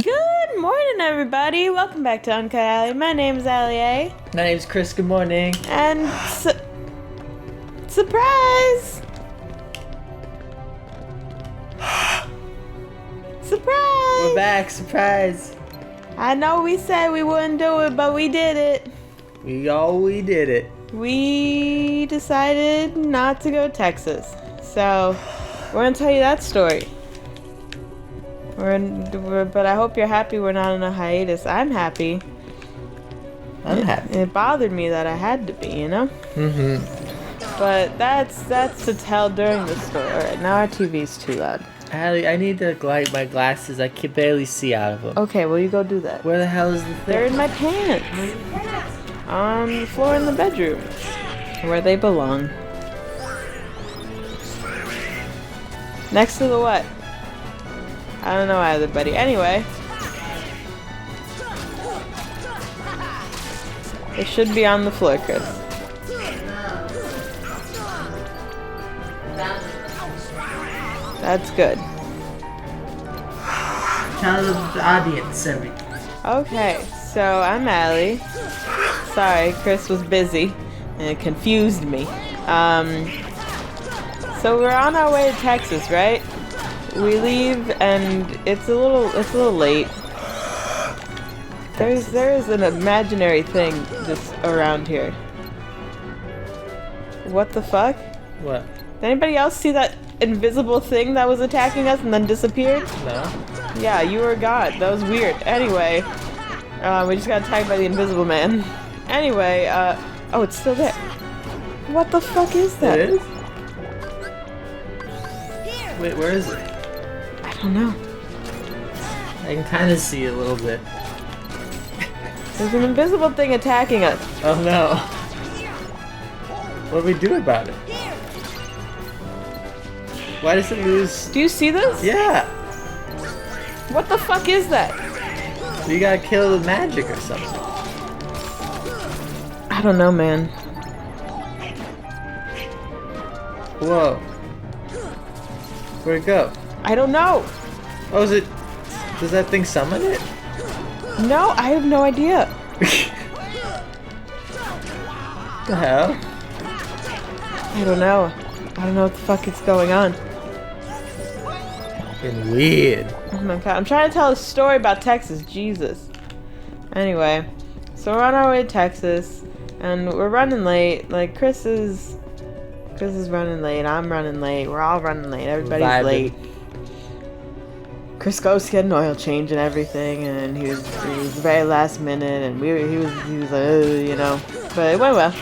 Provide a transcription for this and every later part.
Good morning, everybody. Welcome back to UncutAlly. My name is Allie A. My name's Chris. Good morning. And surprise! Surprise! We're back. Surprise. I know we said we wouldn't do it, but we did it. We did it. We decided not to go to Texas. So, we're going to tell you that story. But I hope you're happy we're not on a hiatus. I'm happy. I'm happy. It bothered me that I had to be, you know? Mm-hmm. But that's to tell during the story. Alright, now our TV's too loud. Allie, I need to light my glasses. I can barely see out of them. Okay, well you go do that. Where the hell is the thing? They're in my pants. On the floor in the bedroom. Where they belong. Next to the what? I don't know either, buddy. Anyway. It should be on the floor, Chris. That's good. Tell the audience everything. Okay, so I'm Allie. Sorry, Chris was busy and it confused me. So we're on our way to Texas, right? We leave and it's a little late. There is an imaginary thing just around here. What the fuck? What? Did anybody else see that invisible thing that was attacking us and then disappeared? No. Yeah, you were gone. That was weird. Anyway, we just got attacked by the invisible man. Anyway, oh, it's still there. What the fuck is that? It is? Wait, where is it? I don't know. I can kind of see a little bit. There's an invisible thing attacking us. Oh no. What do we do about it? Why does it lose? Do you see this? Yeah. What the fuck is that? You gotta kill the magic or something. I don't know, man. Whoa. Where'd it go? I don't know. Oh, is it? Does that thing summon it? No, I have no idea. The hell? I don't know. I don't know what the fuck is going on. Been weird. Oh my god, I'm trying to tell a story about Texas. Jesus. Anyway, so we're on our way to Texas, and we're running late. Like Chris is running late. I'm running late. We're all running late. Everybody's Vibing. late. Chris goes to get an oil change and everything, and he was very last minute, and he was like, you know, but it went well.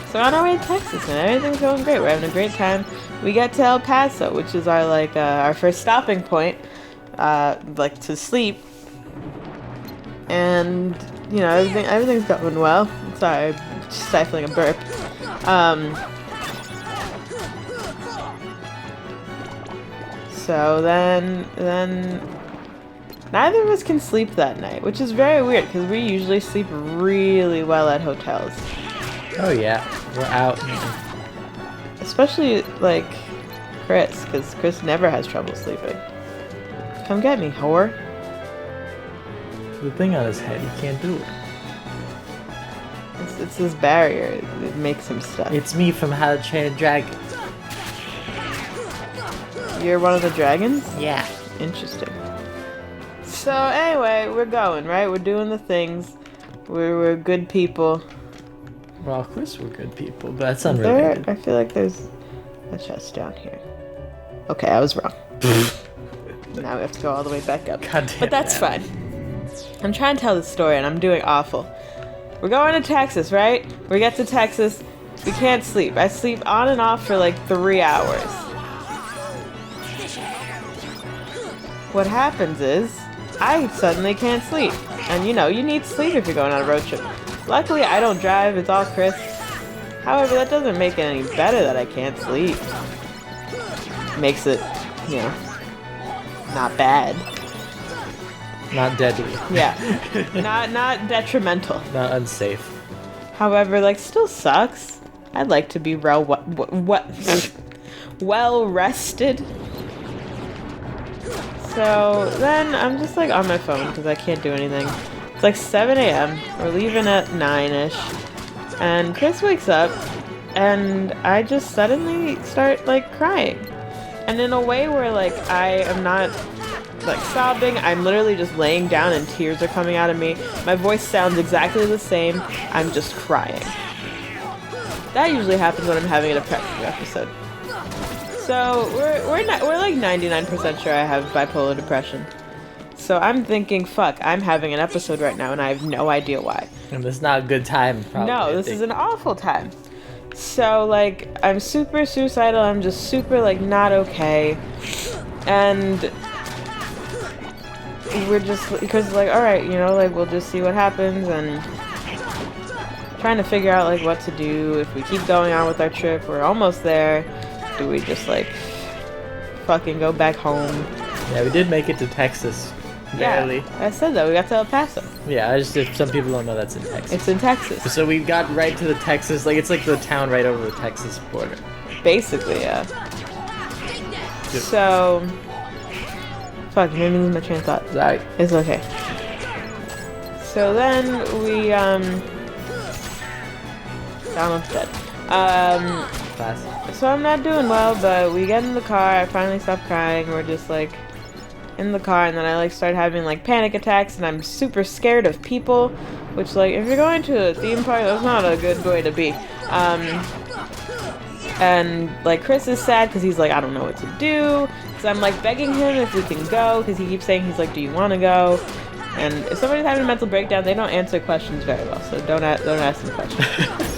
So we're on our way to Texas, and everything's going great. We're having a great time. We get to El Paso, which is our our first stopping point, like to sleep, and you know everything's going well. Sorry, I'm just stifling a burp. So then neither of us can sleep that night, which is very weird because we usually sleep really well at hotels. Oh yeah, we're out. Especially like Chris, because Chris never has trouble sleeping. Come get me, whore. The thing on his head, he can't do it. It's this barrier that makes him stuck. It's me from How to Train a Dragon. You're one of the dragons? Yeah. Interesting. So anyway, we're going, right? We're doing the things. We're good people. Well, of course we're good people, but that's There, unrelated. I feel like there's a chest down here. Okay, I was wrong. Now we have to go all the way back up. God damn But that's it, fine. I'm trying to tell the story and I'm doing awful. We're going to Texas, right? We get to Texas. We can't sleep. I sleep on and off for like 3 hours. What happens is, I suddenly can't sleep. And you know, you need sleep if you're going on a road trip. Luckily, I don't drive, it's all Chris. However, that doesn't make it any better that I can't sleep. Makes it, you know, not bad. Not deadly. Yeah. Not detrimental. Not unsafe. However, like, still sucks. I'd like to be well rested. So then I'm just like on my phone because I can't do anything. It's like 7 a.m. We're leaving at 9-ish. And Chris wakes up and I just suddenly start like crying. And in a way where like I am not like sobbing, I'm literally just laying down and tears are coming out of me. My voice sounds exactly the same. I'm just crying. That usually happens when I'm having a depression episode. So we're like 99% sure I have bipolar depression. So I'm thinking, fuck, I'm having an episode right now and I have no idea why. And it's not a good time, probably. No, this is an awful time. So like I'm super suicidal, I'm just super like not okay. And we're just, because like, alright, you know, like we'll just see what happens, and trying to figure out like what to do. If we keep going on with our trip, we're almost there. Do we just like fucking go back home? Yeah, we did make it to Texas. Barely. Yeah, I said that. We got to El Paso. Yeah, I just, if some people don't know, that's in Texas. It's in Texas. So we got right to the Texas, like it's like the town right over the Texas border. Basically, yeah. So, fuck, you made me lose my train of thought. Sorry. It's okay. So then we, Donald's dead. Class. So I'm not doing well, but we get in the car, I finally stop crying, we're just like in the car, and then I like start having like panic attacks, and I'm super scared of people, which like if you're going to a theme park, that's not a good way to be. And like Chris is sad because he's like, I don't know what to do, so I'm like begging him if we can go, because he keeps saying, he's like, do you want to go? And if somebody's having a mental breakdown, they don't answer questions very well, so don't ask them questions.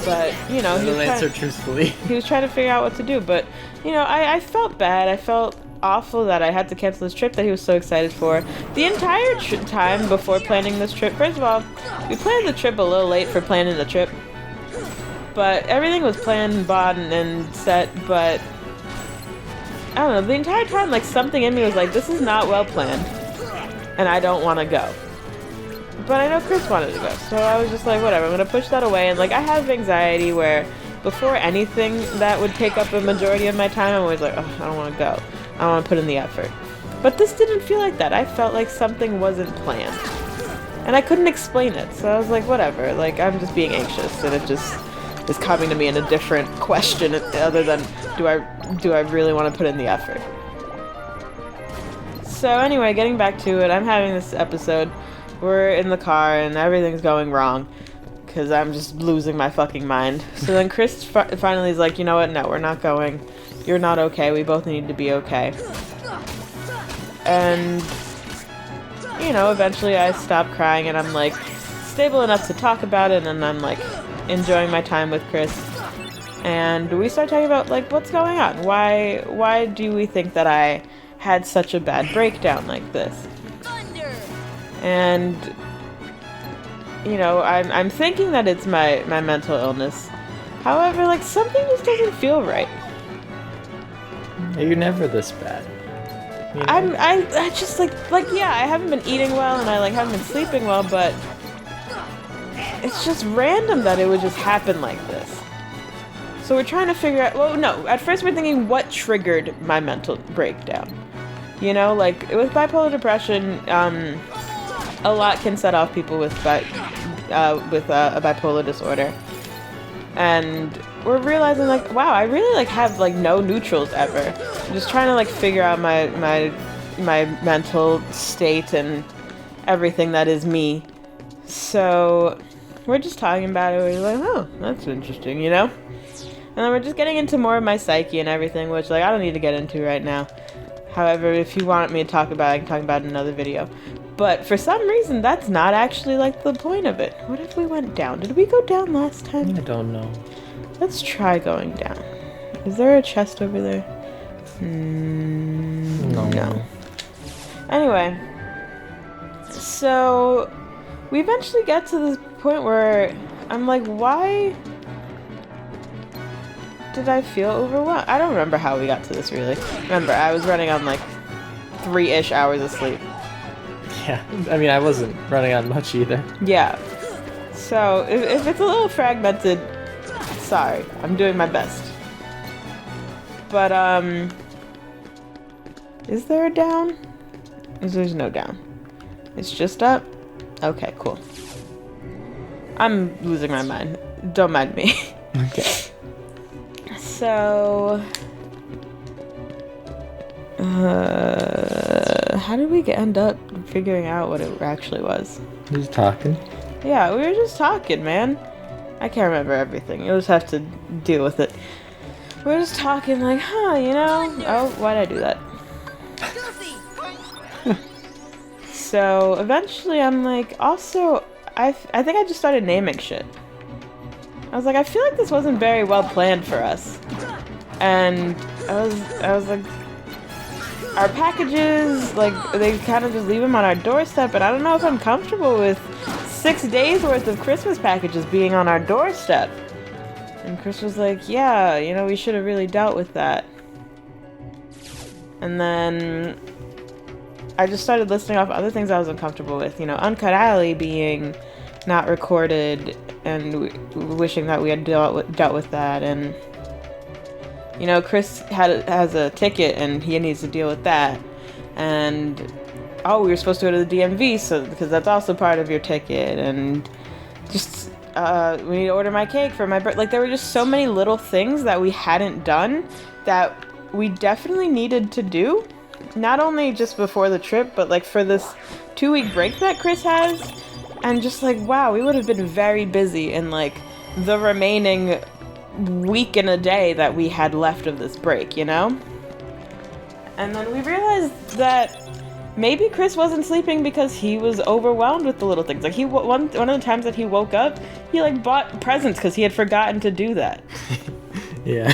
But, you know, He'll answer truthfully. He was trying to figure out what to do, but, you know, I felt bad. I felt awful that I had to cancel this trip that he was so excited for. The entire time before planning this trip, first of all, we planned the trip a little late for planning the trip, but everything was planned, bought, and set, but I don't know, the entire time, like, something in me was like, this is not well planned, and I don't want to go. But I know Chris wanted to go, so I was just like, whatever, I'm gonna push that away. And like, I have anxiety where before anything that would take up a majority of my time, I'm always like, oh, I don't want to go. I don't want to put in the effort. But this didn't feel like that. I felt like something wasn't planned. And I couldn't explain it, so I was like, whatever, like, I'm just being anxious, and it just is coming to me in a different question other than, do I really want to put in the effort? So anyway, getting back to it, I'm having this episode. We're in the car and everything's going wrong because I'm just losing my fucking mind. So then Chris finally is like, you know what? No, we're not going. You're not okay. We both need to be okay. And, you know, eventually I stop crying and I'm like stable enough to talk about it, and I'm like enjoying my time with Chris. And we start talking about like what's going on. Why do we think that I had such a bad breakdown like this? And, you know, I'm thinking that it's my mental illness. However, like, something just doesn't feel right. You're never this bad. You know? I just, like, yeah, I haven't been eating well, and I, like, haven't been sleeping well, but it's just random that it would just happen like this. So we're trying to figure out, well, no, at first we're thinking what triggered my mental breakdown. You know, like, with bipolar depression, a lot can set off people with a bipolar disorder, and we're realizing like, wow, I really like have like no neutrals ever. I'm just trying to like figure out my mental state and everything that is me. So we're just talking about it. We're like, oh, that's interesting, you know. And then we're just getting into more of my psyche and everything, which like I don't need to get into right now. However, if you want me to talk about it, I can talk about it in another video. But for some reason, that's not actually, like, the point of it. What if we went down? Did we go down last time? I don't know. Let's try going down. Is there a chest over there? No. Anyway. So, we eventually get to this point where I'm like, why did I feel overwhelmed? I don't remember how we got to this, really. Remember, I was running on, like, 3-ish hours of sleep. Yeah, I mean, I wasn't running on much either. Yeah. So, if it's a little fragmented, sorry. I'm doing my best. But, is there a down? There's no down. It's just up? Okay, cool. I'm losing my mind. Don't mind me. Okay. So... how did we end up figuring out what it actually was? Who's talking? Yeah, we were just talking, man. I can't remember everything. You'll just have to deal with it. We were just talking like, you know? Oh, why'd I do that? So, eventually I'm like, also, I think I just started naming shit. I was like, I feel like this wasn't very well planned for us. And I was like, our packages, like, they kind of just leave them on our doorstep, and I don't know if I'm comfortable with 6 days worth of Christmas packages being on our doorstep. And Chris was like, yeah, you know, we should have really dealt with that. And then I just started listing off other things I was uncomfortable with. You know, UncutAlly being not recorded and wishing that we had dealt with that. And, you know, Chris has a ticket and he needs to deal with that. And, oh, we were supposed to go to the DMV because that's also part of your ticket. And just, we need to order my cake for my birthday. Like, there were just so many little things that we hadn't done that we definitely needed to do. Not only just before the trip, but like for this 2-week break that Chris has. And just like, wow, we would have been very busy in like the remaining week and a day that we had left of this break, you know? And then we realized that maybe Chris wasn't sleeping because he was overwhelmed with the little things. Like one of the times that he woke up, he like bought presents because he had forgotten to do that. Yeah.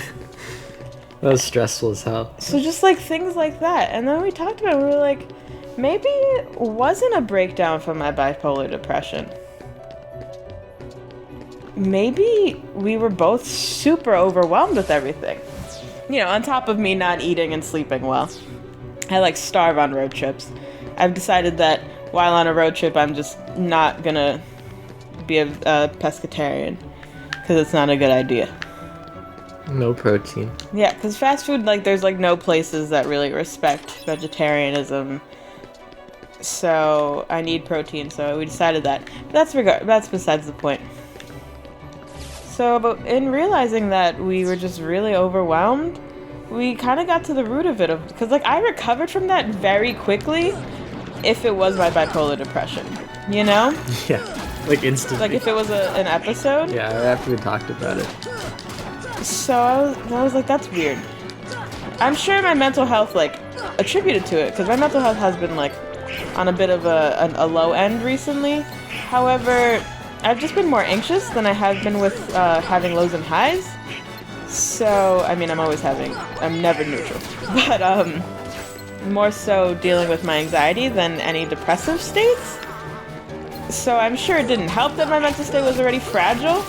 That was stressful as hell. So just like things like that. And then we talked about it, we were like, maybe it wasn't a breakdown from my bipolar depression. Maybe we were both super overwhelmed with everything. You know, on top of me not eating and sleeping well. I like starve on road trips. I've decided that while on a road trip, I'm just not gonna be a pescatarian because it's not a good idea. No protein. Yeah, because fast food, like, there's like no places that really respect vegetarianism. So I need protein, so we decided that. But that's besides the point. So, but in realizing that we were just really overwhelmed, we kind of got to the root of it. Because, like, I recovered from that very quickly if it was my bipolar depression. You know? Yeah, like instantly. Like, if it was an episode. Yeah, after we talked about it. So I was like, that's weird. I'm sure my mental health, like, attributed to it. Because my mental health has been, like, on a bit of a low end recently. However, I've just been more anxious than I have been with having lows and highs. So, I mean, I'm never neutral. But, more so dealing with my anxiety than any depressive states. So I'm sure it didn't help that my mental state was already fragile.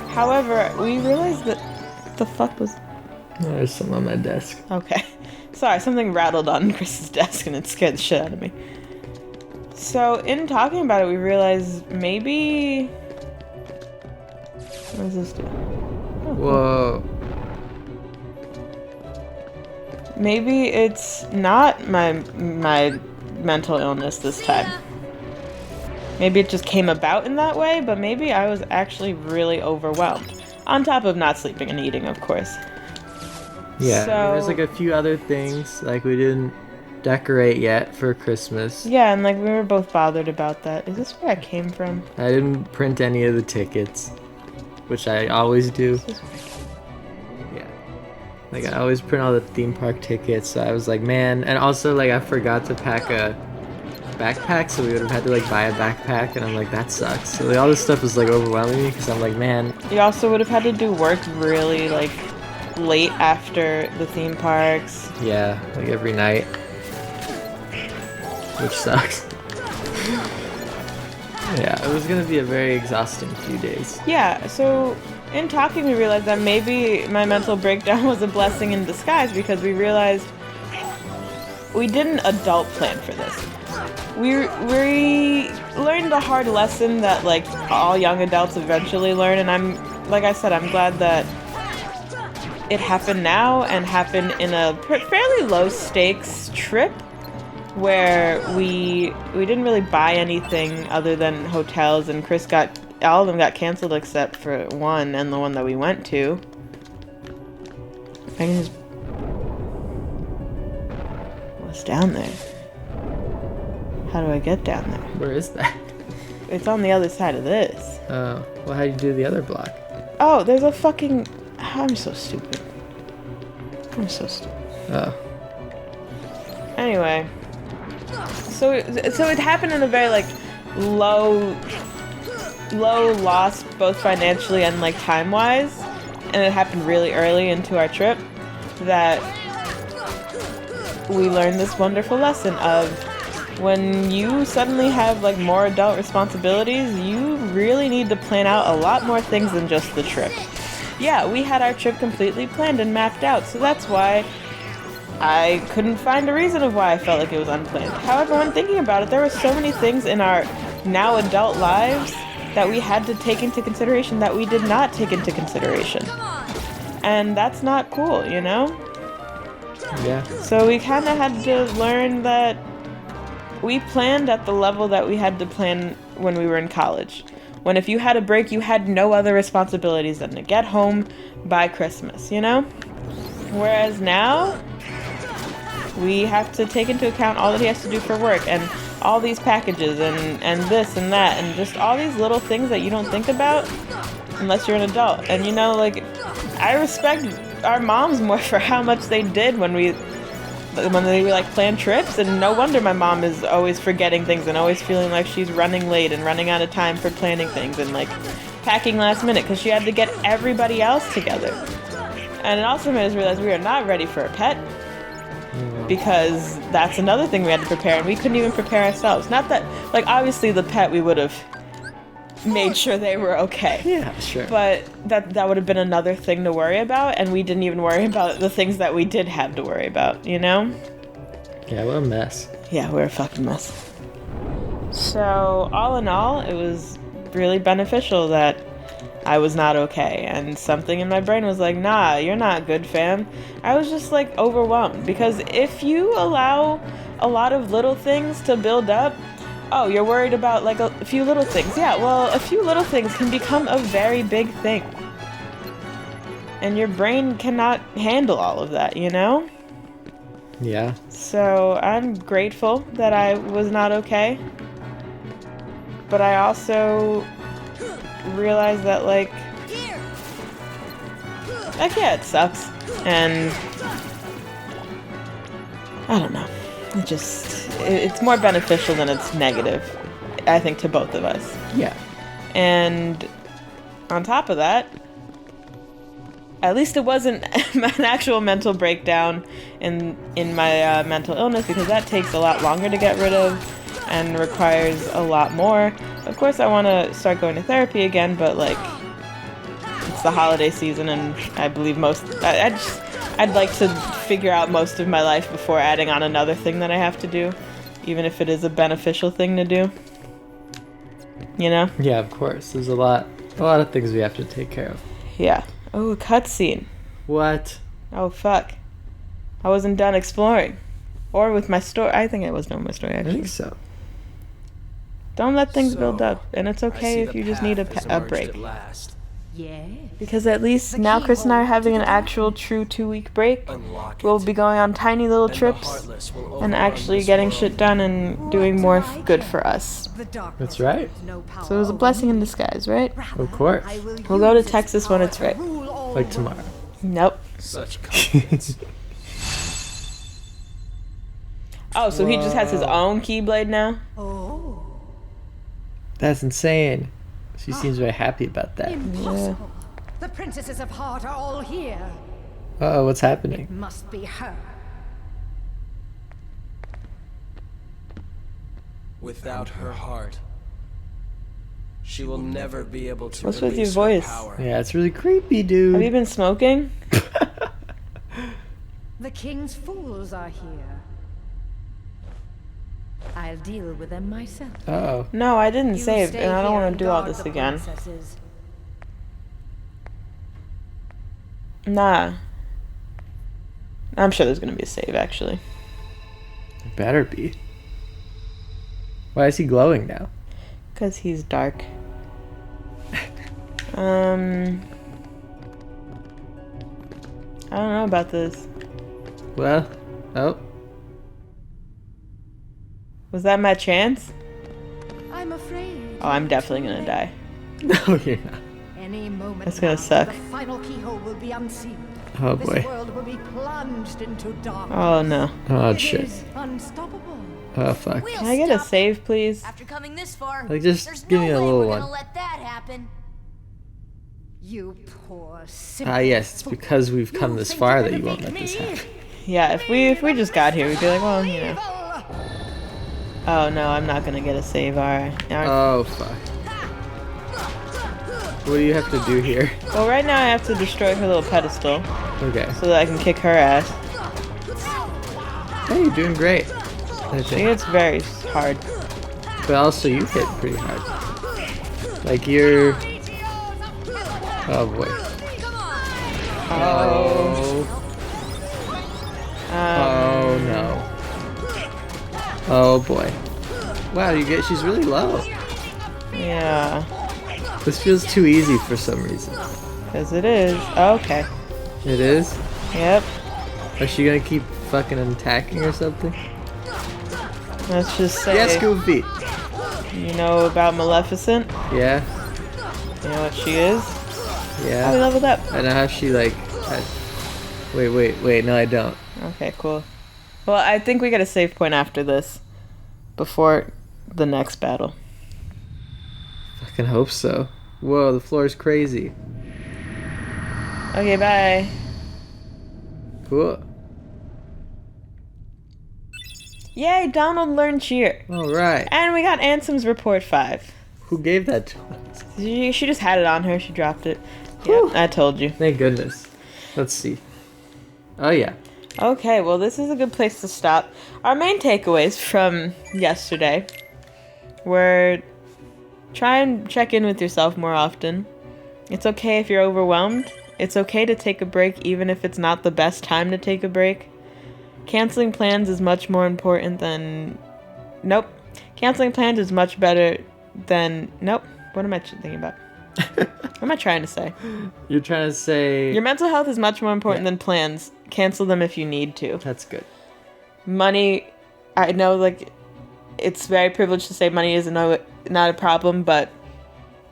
However, we realized that... the fuck was... There's some on my desk. Okay. Sorry, something rattled on Chris's desk and it scared the shit out of me. So, in talking about it, we realized maybe... what does this do? Oh, Whoa. maybe it's not my mental illness this time. Maybe it just came about in that way, but maybe I was actually really overwhelmed. On top of not sleeping and eating, of course. Yeah, So, there's like a few other things, like we didn't decorate yet for Christmas. yeah, and like we were both bothered about that. Is this where I came from? I didn't print any of the tickets, which I always do. Is this where I came Yeah. Like I always print all the theme park tickets, so I was like, man, and also like I forgot to pack a backpack, so we would have had to like buy a backpack, and I'm like, that sucks. So like, all this stuff was like overwhelming me because I'm like, man. You also would have had to do work really like late after the theme parks. Yeah, like every night, which sucks. Yeah, it was gonna be a very exhausting few days. Yeah, so in talking we realized that maybe my mental breakdown was a blessing in disguise because we realized we didn't adult plan for this. We learned the hard lesson that like all young adults eventually learn, and like I said, I'm glad that it happened now and happened in a fairly low stakes trip where we didn't really buy anything other than hotels, and all of them got canceled except for one, and the one that we went to. I can just... What's down there? How do I get down there? Where is that? It's on the other side of this. Oh, well, how do you do the other block? Oh, there's a fucking... I'm so stupid. Oh. Anyway. So it happened in a very, like, low loss, both financially and, like, time-wise. And it happened really early into our trip that we learned this wonderful lesson of when you suddenly have, like, more adult responsibilities, you really need to plan out a lot more things than just the trip. Yeah, we had our trip completely planned and mapped out, so that's why I couldn't find a reason of why I felt like it was unplanned. However, when thinking about it, there were so many things in our now adult lives that we had to take into consideration that we did not take into consideration. And that's not cool, you know? Yeah. So we kind of had to learn that we planned at the level that we had to plan when we were in college. When if you had a break, you had no other responsibilities than to get home by Christmas, you know? Whereas now, we have to take into account all that he has to do for work and all these packages and this and that and just all these little things that you don't think about unless you're an adult. And you know, like, I respect our moms more for how much they did when they like plan trips, and no wonder my mom is always forgetting things and always feeling like she's running late and running out of time for planning things and like packing last minute because she had to get everybody else together. And it also made us realize we are not ready for a pet, because that's another thing we had to prepare, and we couldn't even prepare ourselves. Not that, like, obviously the pet we would have made sure they were okay. Yeah, sure. But that would have been another thing to worry about, and we didn't even worry about the things that we did have to worry about, you know? Yeah, what a mess. Yeah, we're a fucking mess. So, all in all, it was really beneficial that I was not okay, and something in my brain was like, nah, you're not good, fam. I was just, like, overwhelmed, because if you allow a lot of little things to build up, oh, you're worried about, like, a few little things. Yeah, well, a few little things can become a very big thing. And your brain cannot handle all of that, you know? Yeah. So, I'm grateful that I was not okay. But I also realized that, like, yeah, it sucks. And I don't know. It's more beneficial than it's negative, I think, to both of us. Yeah. And on top of that, at least it wasn't an actual mental breakdown in my mental illness, because that takes a lot longer to get rid of and requires a lot more. Of course, I want to start going to therapy again, but, like, it's the holiday season, and I believe I'd like to figure out most of my life before adding on another thing that I have to do, even if it is a beneficial thing to do. You know? Yeah, of course. There's a lot of things we have to take care of. Yeah. Oh, a cutscene. What? Oh, fuck. I wasn't done exploring. Or with my story. I think I was done with my story, I actually. think so. Don't let things build up, and it's okay if you just need a break. Yeah. Because at least now Chris and I are having an actual true 2-week break. We'll be going on tiny little trips and actually getting shit done and doing more good for us. That's right. So it was a blessing in disguise, right? Of course. We'll go to Texas when it's right. Like tomorrow. Nope. Such confidence. Oh, so he just has his own Keyblade now? Oh. That's insane. She seems very happy about that. Impossible. The princesses of Heart are all here. Uh-oh, what's happening? Must be her. Without her heart, she will never be able to What's with release your her voice? power. Yeah, it's really creepy, dude. Have you been smoking? The king's fools are here. I'll deal with them myself. Uh-oh. No, I didn't You save, stay and I don't here want and to do all guard this the again. princesses. Nah. I'm sure there's gonna be a save, actually. It better be. Why is he glowing now? Because he's dark. I don't know about this. Well, oh. Was that my chance? I'm afraid. Oh, I'm definitely gonna die. No, you're not. Any moment That's gonna now, suck. The final keyhole will be unsealed. Oh, This boy. world will be plunged into darkness. Oh no. Oh, It shit. is unstoppable. Oh, fuck. We'll Can I get a stop it. save, please? After coming this far, Like, just there's give no me a way little we're one. gonna let that happen. You poor simple Ah, yes, it's fool. because we've come this think far you're that you gonna won't let beat this me? happen. Yeah, if we just got here, we'd be like, well, you know. Evil! Oh no, I'm not gonna get a save, alright. Oh, fuck. What do you have to do here? Well, right now I have to destroy her little pedestal Okay. so that I can kick her ass. Hey, you're doing great. I She think. hits very hard. But also, you hit pretty hard. Like, you're... Oh, boy. Oh. Oh, no. Oh, boy. Wow, she's really low. Yeah, This feels too easy for some reason. because it is. Okay. It is? Yep. Is she gonna keep fucking attacking or something? Let's just say, Yes, Goofy. you know about Maleficent? Yeah, You know what she is? Oh, we yeah. leveled up. I know how she like. Wait. No, I don't. Okay, cool. Well, I think we get a save point after this. Before the next battle. Fucking hope so. Whoa, the floor is crazy. Okay, bye. Cool. Yay, Donald learned cheer. All right. And we got Ansem's report 5. Who gave that to us? She just had it on her. She dropped it. Whew. Yeah, I told you. Thank goodness. Let's see. Oh yeah. Okay, well, this is a good place to stop. Our main takeaways from yesterday were try and check in with yourself more often. It's okay if you're overwhelmed. It's okay to take a break even if it's not the best time to take a break. Canceling plans is much more important than... Nope. Canceling plans is much better than... Nope. What am I thinking about? What am I trying to say? You're trying to say Your mental health is much more important than plans. Cancel them if you need to. that's good. Money, I know, like, it's very privileged to say money is not a problem, but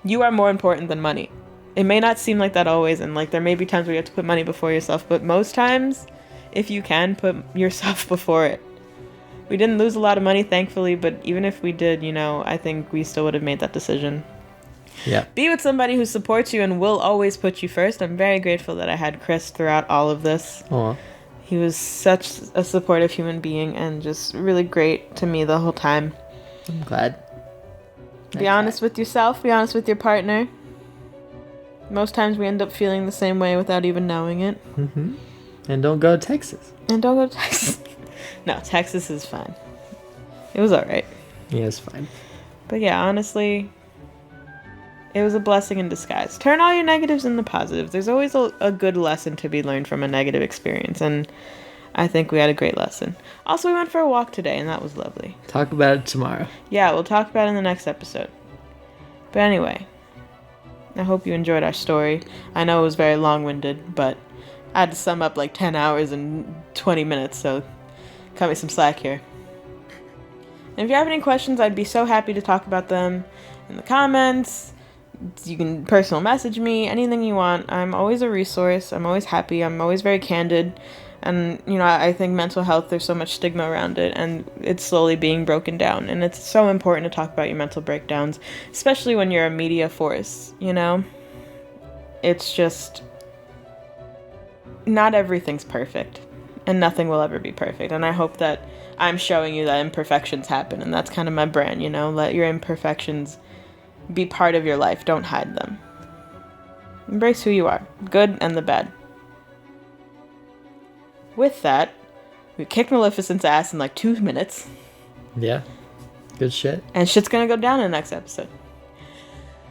you are more important than money. It may not seem like that always, and like there may be times where you have to put money before yourself, but most times, if you can, put yourself before it. We didn't lose a lot of money, thankfully, but even if we did, you know, I think we still would have made that decision. Yeah. Be with somebody who supports you and will always put you first. I'm very grateful that I had Chris throughout all of this. Aw. He was such a supportive human being and just really great to me the whole time. I'm glad. Be honest with yourself, be honest with your partner. Most times we end up feeling the same way without even knowing it. Mm-hmm. And don't go to Texas. And don't go to Texas. No, Texas is fine. It was alright. Yeah, it's fine. But yeah, honestly, it was a blessing in disguise. Turn all your negatives into positives. There's always a good lesson to be learned from a negative experience, and I think we had a great lesson. Also, we went for a walk today, and that was lovely. Talk about it tomorrow. Yeah, we'll talk about it in the next episode. But anyway, I hope you enjoyed our story. I know it was very long-winded, but I had to sum up like 10 hours and 20 minutes, so cut me some slack here. And if you have any questions, I'd be so happy to talk about them in the comments. You can personal message me, anything you want. I'm always a resource. I'm always happy. I'm always very candid. And, you know, I think mental health, there's so much stigma around it, and it's slowly being broken down. And it's so important to talk about your mental breakdowns, especially when you're a media force, you know? It's just... not everything's perfect, and nothing will ever be perfect. And I hope that I'm showing you that imperfections happen, and that's kind of my brand, you know? Let your imperfections be part of your life. Don't hide them. Embrace who you are, good and the bad. With that, we kick Maleficent's ass in like 2 minutes, Yeah. Good shit. and shit's gonna go down in the next episode.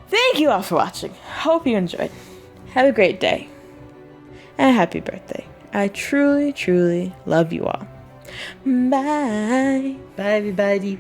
Thank you all for watching. Hope you enjoyed. Have a great day. And happy birthday. I truly, truly love you all. Bye. Bye, everybody.